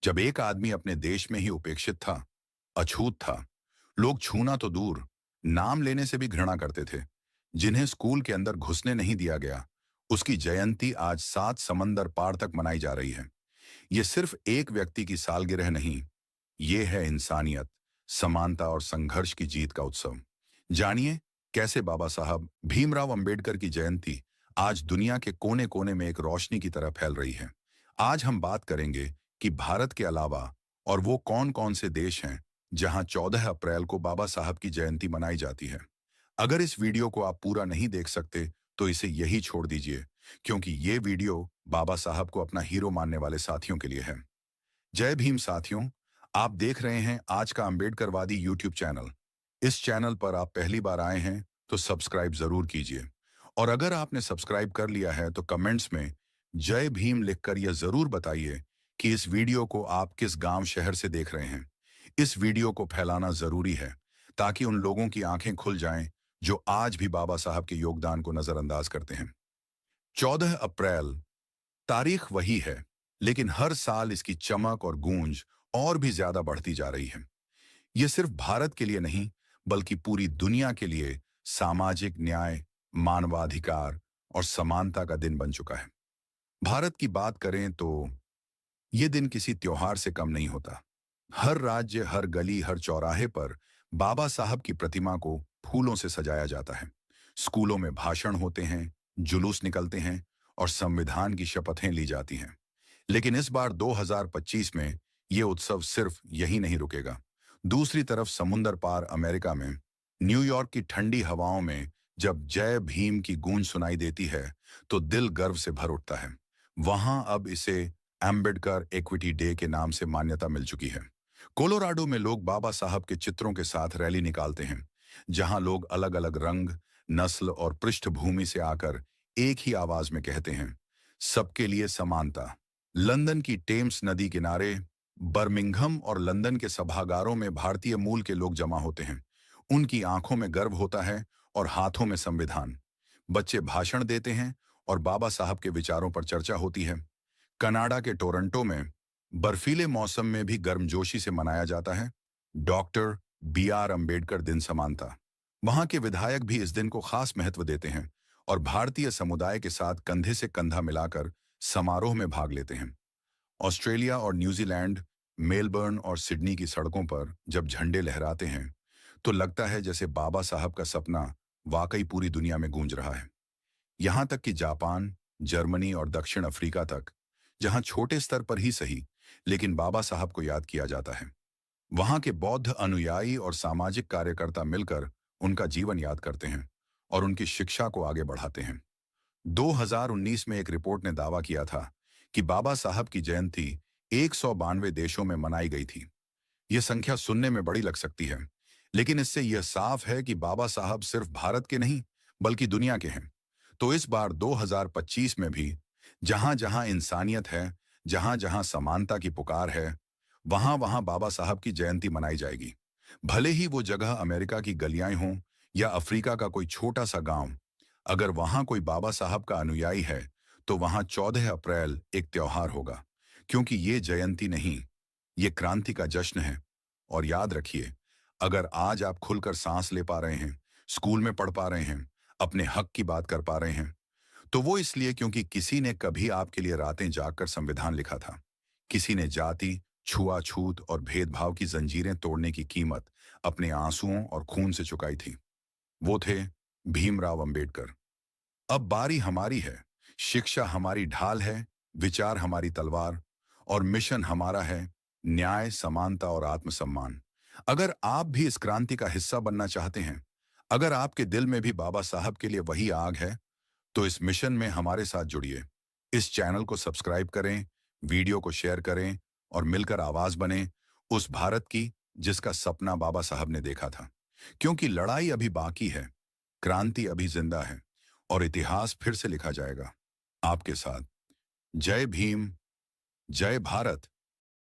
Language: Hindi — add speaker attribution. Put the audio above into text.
Speaker 1: जब एक आदमी अपने देश में ही उपेक्षित था, अछूत था, लोग छूना तो दूर, नाम लेने से भी घृणा करते थे, जिन्हें स्कूल के अंदर घुसने नहीं दिया गया, उसकी जयंती आज 7 समंदर पार तक मनाई जा रही है। ये सिर्फ एक व्यक्ति की सालगिरह नहीं, ये है इंसानियत, समानता और संघर्ष की जीत का उत्सव। जानिए कैसे बाबा साहब भीमराव अंबेडकर की जयंती आज दुनिया के कोने कोने में एक रोशनी की तरह फैल रही है। आज हम बात करेंगे कि भारत के अलावा और वो कौन कौन से देश हैं जहां 14 अप्रैल को बाबा साहब की जयंती मनाई जाती है। अगर इस वीडियो को आप पूरा नहीं देख सकते तो इसे यही छोड़ दीजिए, क्योंकि ये वीडियो बाबा साहब को अपना हीरो मानने वाले साथियों के लिए है। जय भीम साथियों, आप देख रहे हैं आज का अंबेडकरवादी यूट्यूब चैनल। इस चैनल पर आप पहली बार आए हैं तो सब्सक्राइब जरूर कीजिए, और अगर आपने सब्सक्राइब कर लिया है तो कमेंट्स में जय भीम लिखकर यह जरूर बताइए कि इस वीडियो को आप किस गांव शहर से देख रहे हैं। इस वीडियो को फैलाना जरूरी है ताकि उन लोगों की आंखें खुल जाएं जो आज भी बाबा साहब के योगदान को नजरअंदाज करते हैं। 14 अप्रैल तारीख वही है, लेकिन हर साल इसकी चमक और गूंज और भी ज्यादा बढ़ती जा रही है। यह सिर्फ भारत के लिए नहीं, बल्कि पूरी दुनिया के लिए सामाजिक न्याय, मानवाधिकार और समानता का दिन बन चुका है। भारत की बात करें तो यह दिन किसी त्योहार से कम नहीं होता। हर राज्य, हर गली, हर चौराहे पर बाबा साहब की प्रतिमा को फूलों से सजाया जाता है। स्कूलों में भाषण होते हैं, जुलूस निकलते हैं और संविधान की शपथें ली जाती हैं। लेकिन इस बार 2025 में यह उत्सव सिर्फ यही नहीं रुकेगा। दूसरी तरफ समुंदर पार अमेरिका में, न्यूयॉर्क की ठंडी हवाओं में जब जय भीम की गूंज सुनाई देती है तो दिल गर्व से भर उठता है। वहां अब इसे अम्बेडकर इक्विटी डे के नाम से मान्यता मिल चुकी है। कोलोराडो में लोग बाबा साहब के चित्रों के साथ रैली निकालते हैं, जहां लोग अलग अलग रंग, नस्ल और पृष्ठभूमि से आकर एक ही आवाज में कहते हैं, सबके लिए समानता। लंदन की टेम्स नदी किनारे, बर्मिंघम और लंदन के सभागारों में भारतीय मूल के लोग जमा होते हैं। उनकी आंखों में गर्व होता है और हाथों में संविधान। बच्चे भाषण देते हैं और बाबा साहब के विचारों पर चर्चा होती है। कनाडा के टोरंटो में बर्फीले मौसम में भी गर्मजोशी से मनाया जाता है डॉक्टर B.R. अम्बेडकर दिन समानता। वहां के विधायक भी इस दिन को खास महत्व देते हैं और भारतीय समुदाय के साथ कंधे से कंधा मिलाकर समारोह में भाग लेते हैं। ऑस्ट्रेलिया और न्यूजीलैंड, मेलबर्न और सिडनी की सड़कों पर जब झंडे लहराते हैं तो लगता है जैसे बाबा साहब का सपना वाकई पूरी दुनिया में गूंज रहा है। यहां तक कि जापान, जर्मनी और दक्षिण अफ्रीका तक, जहां छोटे स्तर पर ही सही लेकिन बाबा साहब को याद किया जाता है, वहां के बौद्ध अनुयायी और सामाजिक कार्यकर्ता मिलकर उनका जीवन याद करते हैं और उनकी शिक्षा को आगे बढ़ाते हैं। 2019 में एक रिपोर्ट ने दावा किया था कि बाबा साहब की जयंती 192 देशों में मनाई गई थी। यह संख्या सुनने में बड़ी लग सकती है, लेकिन इससे यह साफ है कि बाबा साहब सिर्फ भारत के नहीं बल्कि दुनिया के हैं। तो इस बार 2025 में भी जहां जहां इंसानियत है, जहां जहां समानता की पुकार है, वहां वहां बाबा साहब की जयंती मनाई जाएगी। भले ही वो जगह अमेरिका की गलियां हों या अफ्रीका का कोई छोटा सा गांव, अगर वहां कोई बाबा साहब का अनुयायी है तो वहां 14 अप्रैल एक त्योहार होगा, क्योंकि ये जयंती नहीं, ये क्रांति का जश्न है। और याद रखिए, अगर आज आप खुलकर सांस ले पा रहे हैं, स्कूल में पढ़ पा रहे हैं, अपने हक की बात कर पा रहे हैं, तो वो इसलिए क्योंकि किसी ने कभी आपके लिए रातें जागकर संविधान लिखा था। किसी ने जाति, छुआछूत और भेदभाव की जंजीरें तोड़ने की कीमत अपने आंसुओं और खून से चुकाई थी। वो थे भीमराव अंबेडकर। अब बारी हमारी है। शिक्षा हमारी ढाल है, विचार हमारी तलवार, और मिशन हमारा है न्याय, समानता और आत्मसम्मान। अगर आप भी इस क्रांति का हिस्सा बनना चाहते हैं, अगर आपके दिल में भी बाबा साहब के लिए वही आग है, तो इस मिशन में हमारे साथ जुड़िए। इस चैनल को सब्सक्राइब करें, वीडियो को शेयर करें और मिलकर आवाज बने उस भारत की जिसका सपना बाबा साहब ने देखा था। क्योंकि लड़ाई अभी बाकी है, क्रांति अभी जिंदा है और इतिहास फिर से लिखा जाएगा आपके साथ। जय भीम, जय भारत।